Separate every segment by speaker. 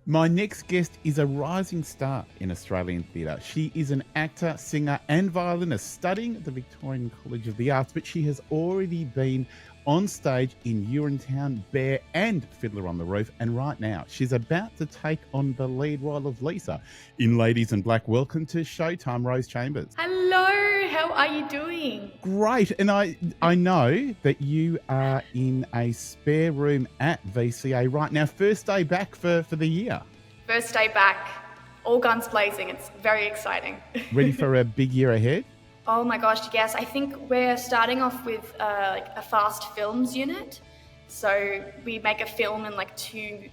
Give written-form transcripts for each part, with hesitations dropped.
Speaker 1: My next guest is a rising star in Australian theatre. She is an actor, singer, and violinist studying at the Victorian College of the Arts, but she has already been on stage in Urinetown, Bear, and Fiddler on the Roof. And right now, she's about to take on the lead role of Lisa in Ladies in Black. Welcome to Showtime, Rose Chambers.
Speaker 2: Hello, how are you doing?
Speaker 1: Great. And I know that you are in a spare room at VCA right now. First day back for the year.
Speaker 2: First day back, all guns blazing. It's very exciting.
Speaker 1: Ready for a big year ahead?
Speaker 2: Oh my gosh, yes. I think we're starting off with a fast films unit. So we make a film in 2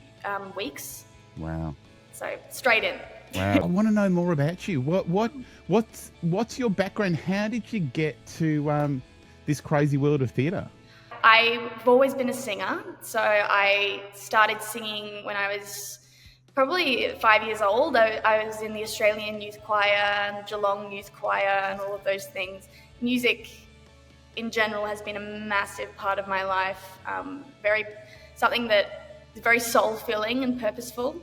Speaker 2: weeks.
Speaker 1: Wow.
Speaker 2: So straight in.
Speaker 1: Wow. I want to know more about you. What's your background? How did you get to this crazy world of theatre?
Speaker 2: I've always been a singer. So I started singing when I was probably 5 years old. I was in the Australian Youth Choir and Geelong Youth Choir and all of those things. Music in general has been a massive part of my life. Something that is very soul-filling and purposeful.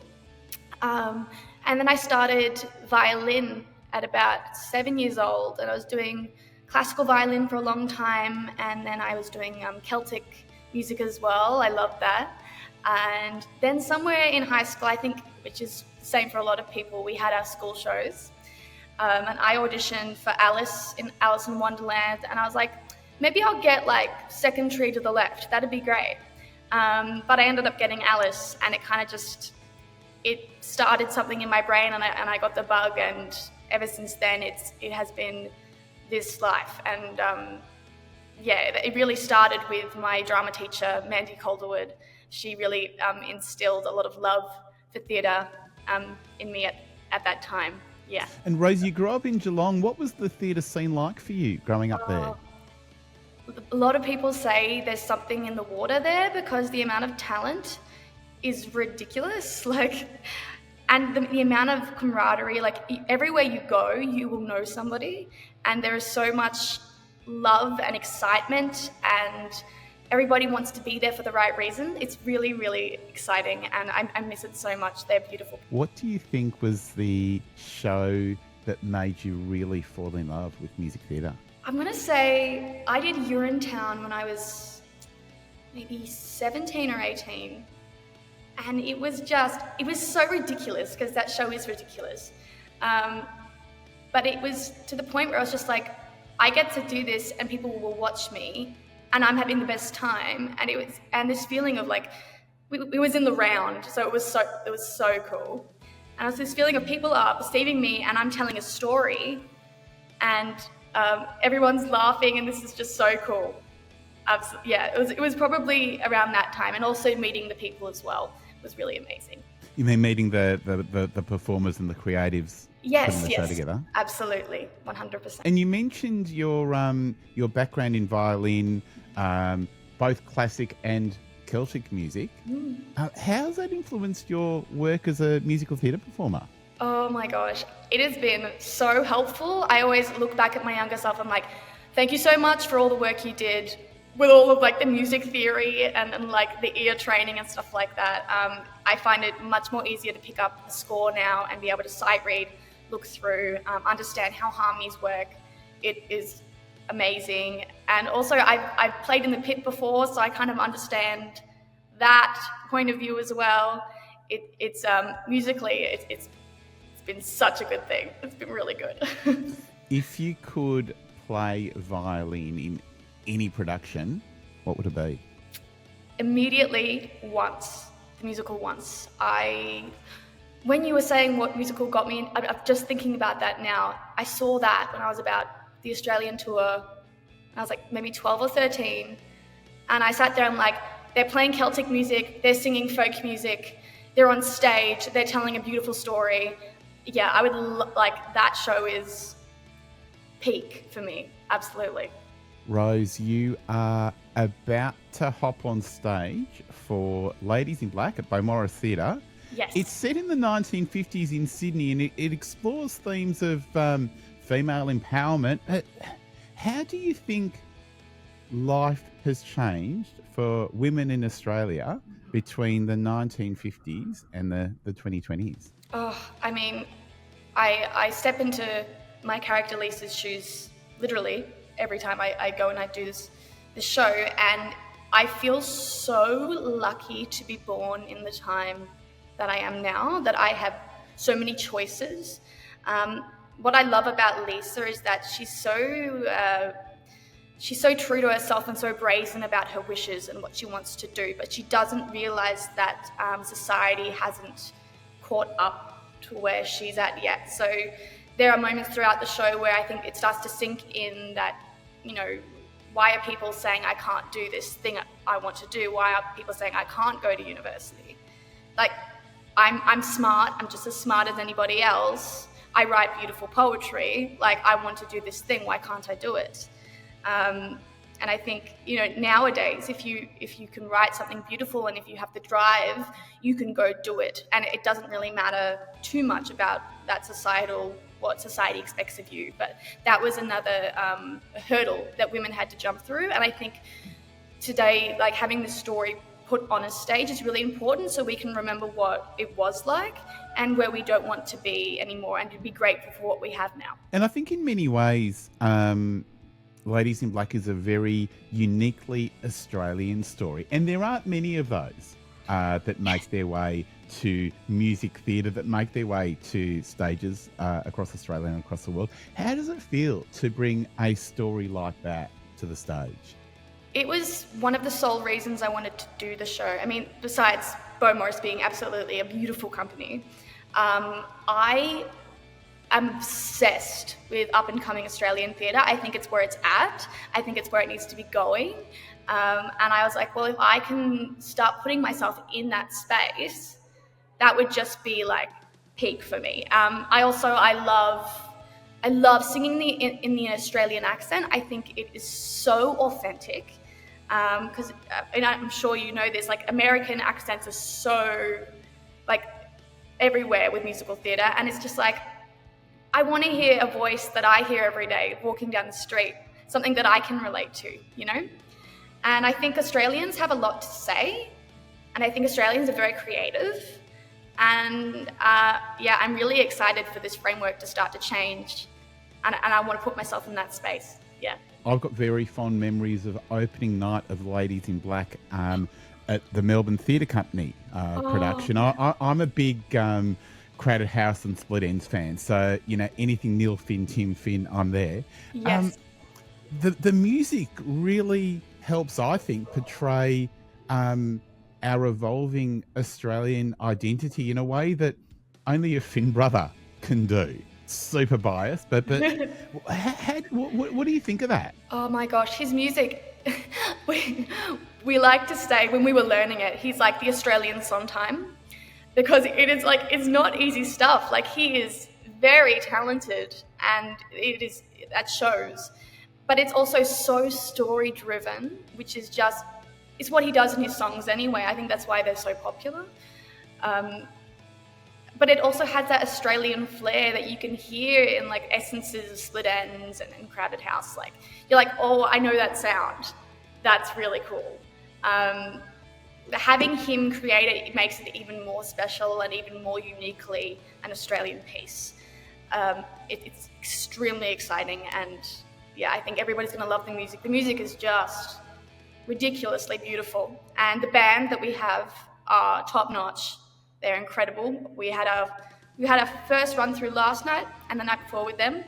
Speaker 2: And then I started violin at about 7 years old, and I was doing classical violin for a long time, and then I was doing Celtic music as well. I loved that. And then somewhere in high school, I think, which is the same for a lot of people, we had our school shows. And I auditioned for Alice in Wonderland, and I was like, maybe I'll get second tree to the left. That'd be great. But I ended up getting Alice, and it kind of it started something in my brain, and I got the bug, and ever since then it has been this life. And it really started with my drama teacher, Mandy Calderwood. She really instilled a lot of love for theatre in me at that time. Yeah.
Speaker 1: And Rose, you grew up in Geelong. What was the theatre scene like for you growing up there?
Speaker 2: A lot of people say there's something in the water there because the amount of talent is ridiculous. And the amount of camaraderie, everywhere you go, you will know somebody. And there is so much love and excitement, and everybody wants to be there for the right reason. It's really, really exciting, and I miss it so much. They're beautiful.
Speaker 1: What do you think was the show that made you really fall in love with music theatre?
Speaker 2: I'm going to say I did Urinetown when I was maybe 17 or 18. And it was so ridiculous, because that show is ridiculous. But it was to the point where I was just like, I get to do this and people will watch me and I'm having the best time. And this feeling of we was in the round. So it was so cool. And it was this feeling of people are perceiving me and I'm telling a story, and everyone's laughing, and this is just so cool. It was probably around that time, and also meeting the people as well was really amazing.
Speaker 1: You mean meeting the performers and the creatives putting the show together?
Speaker 2: Absolutely, 100%.
Speaker 1: And you mentioned your background in violin, both classic and Celtic music. How's that influenced your work as a musical theatre performer?
Speaker 2: Oh my gosh, it has been so helpful. I always look back at my younger self. I'm like, thank you so much for all the work you did with all of the music theory and the ear training and stuff like that. I find it much more easier to pick up the score now and be able to sight read, look through, understand how harmonies work. It is amazing. And also I've played in the pit before, so I kind of understand that point of view as well. It's musically, it's been such a good thing. It's been really good.
Speaker 1: If you could play violin in any production, what would it be?
Speaker 2: Immediately, Once, the musical Once. When you were saying what musical got me, I'm just thinking about that now. I saw that when I was about the Australian tour. I was maybe 12 or 13, and I sat there and they're playing Celtic music, they're singing folk music, they're on stage, they're telling a beautiful story. Yeah, I would that show is peak for me, absolutely.
Speaker 1: Rose, you are about to hop on stage for Ladies in Black at Beaumaris Theatre.
Speaker 2: Yes.
Speaker 1: It's set in the 1950s in Sydney, and it explores themes of female empowerment. How do you think life has changed for women in Australia between the 1950s and the 2020s?
Speaker 2: Oh, I mean, I step into my character Lisa's shoes literally every time I go and I do this show, and I feel so lucky to be born in the time that I am now, that I have so many choices. What I love about Lisa is that she's so true to herself and so brazen about her wishes and what she wants to do, but she doesn't realize that society hasn't caught up to where she's at yet. So there are moments throughout the show where I think it starts to sink in that, you know, why are people saying I can't do this thing I want to do? Why are people saying I can't go to university? Like, I'm smart, I'm just as smart as anybody else. I write beautiful poetry, like I want to do this thing, why can't I do it? And I think, you know, nowadays, if you can write something beautiful and if you have the drive, you can go do it. And it doesn't really matter too much about that what society expects of you. But that was another hurdle that women had to jump through. And I think today, like, having this story put on a stage is really important, so we can remember what it was like and where we don't want to be anymore, and to be grateful for what we have now.
Speaker 1: And I think in many ways, Ladies in Black is a very uniquely Australian story. And there aren't many of those that make their way to music theatre, that make their way to stages across Australia and across the world. How does it feel to bring a story like that to the stage?
Speaker 2: It was one of the sole reasons I wanted to do the show. I mean, besides Bo Morris being absolutely a beautiful company, I am obsessed with up-and-coming Australian theatre. I think it's where it's at. I think it's where it needs to be going. And I was like, well, if I can start putting myself in that space, that would just be like peak for me. I love singing in the Australian accent. I think it is so authentic. Because, and I'm sure you know this, like, American accents are so, like, everywhere with musical theatre. And it's just like, I want to hear a voice that I hear every day walking down the street, something that I can relate to, you know? And I think Australians have a lot to say. And I think Australians are very creative. And I'm really excited for this framework to start to change. And I want to put myself in that space. Yeah.
Speaker 1: I've got very fond memories of opening night of Ladies in Black at the Melbourne Theatre Company production. I'm a big Crowded House and Split Ends fan. So, you know, anything Neil Finn, Tim Finn, I'm there.
Speaker 2: Yes.
Speaker 1: The music really helps, I think, portray our evolving Australian identity in a way that only a Finn brother can do. Super biased, but what do you think of that?
Speaker 2: Oh my gosh, his music, we like to say when we were learning it, he's like the Australian Sondheim, because it is like, it's not easy stuff. Like, he is very talented, and that shows, but it's also so story driven, which is just, it's what he does in his songs anyway. I think that's why they're so popular. But it also has that Australian flair that you can hear in, like, essences of Split Ends and Crowded House. Like, you're like, oh, I know that sound. That's really cool. Having him create it makes it even more special and even more uniquely an Australian piece. It's extremely exciting, and yeah, I think everybody's going to love the music. The music is just ridiculously beautiful, and the band that we have are top notch. They're incredible. We had our first run through last night and the night before with them,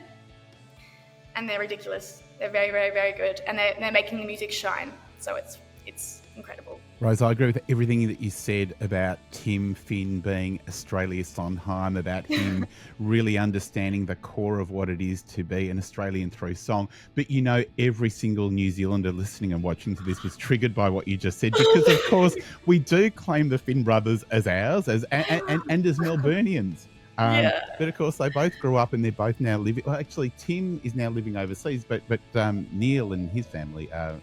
Speaker 2: and they're ridiculous. They're very, very, very good, and they're making the music shine. So it's incredible.
Speaker 1: Rose, I agree with everything that you said about Tim Finn being Australia's Sondheim, about him really understanding the core of what it is to be an Australian through song. But, you know, every single New Zealander listening and watching to this was triggered by what you just said, because, of course, we do claim the Finn brothers as ours and as Melburnians. But of course, they both grew up and they're both now living. Well, actually, Tim is now living overseas, but Neil and his family are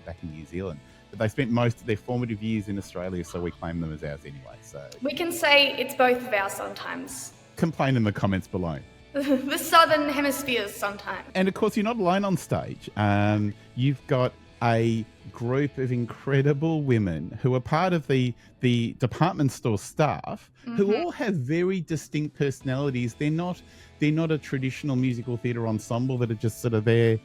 Speaker 1: back in New Zealand. But they spent most of their formative years in Australia, so we claim them as ours anyway. So
Speaker 2: we can say it's both of ours sometimes.
Speaker 1: Complain in the comments below.
Speaker 2: The Southern Hemispheres sometimes.
Speaker 1: And of course, you're not alone on stage. You've got a group of incredible women who are part of the department store staff, who all have very distinct personalities. They're not a traditional musical theatre ensemble that are just sort of there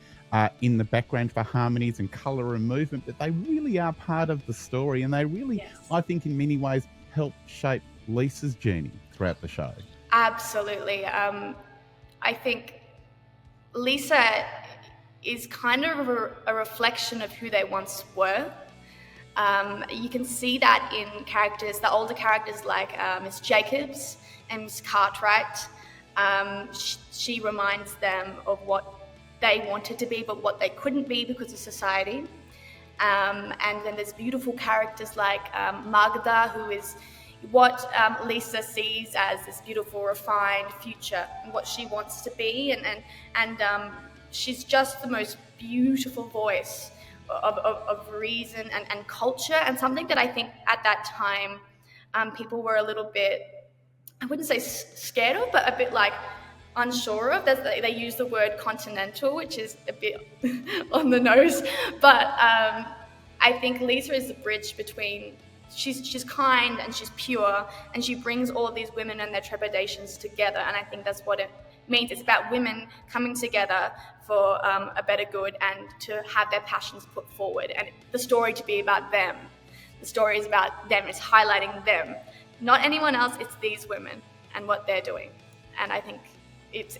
Speaker 1: in the background for harmonies and colour and movement, but they really are part of the story, and they really,
Speaker 2: Yes.
Speaker 1: I think, in many ways help shape Lisa's journey throughout the show.
Speaker 2: Absolutely. I think Lisa is kind of a reflection of who they once were. You can see that in characters, the older characters like Miss Jacobs and Miss Cartwright. She reminds them of what they wanted to be, but what they couldn't be because of society. And then there's beautiful characters like Magda, who is what Lisa sees as this beautiful, refined future and what she wants to be. And she's just the most beautiful voice of reason and culture, and something that I think at that time people were a little bit, I wouldn't say scared of, but a bit like unsure of. They use the word continental, which is a bit on the nose, but I think Lisa is the bridge between, she's kind and she's pure, and she brings all of these women and their trepidations together, and I think that's what it means. It's about women coming together for a better good and to have their passions put forward, and the story to be about them. The story is about them, it's highlighting them, not anyone else. It's these women and what they're doing, and I think it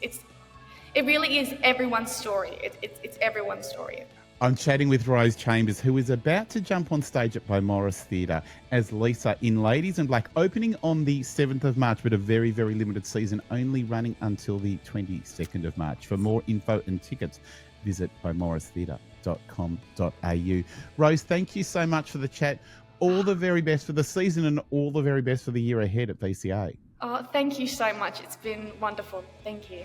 Speaker 2: really is everyone's story. It's everyone's story.
Speaker 1: I'm chatting with Rose Chambers, who is about to jump on stage at Beaumaris Theatre as Lisa in Ladies in Black, opening on the 7th of March, but a very, very limited season, only running until the 22nd of March. For more info and tickets, visit beaumaristheatre.com.au. Rose, thank you so much for the chat. All the very best for the season and all the very best for the year ahead at VCA.
Speaker 2: Oh, thank you so much. It's been wonderful. Thank you.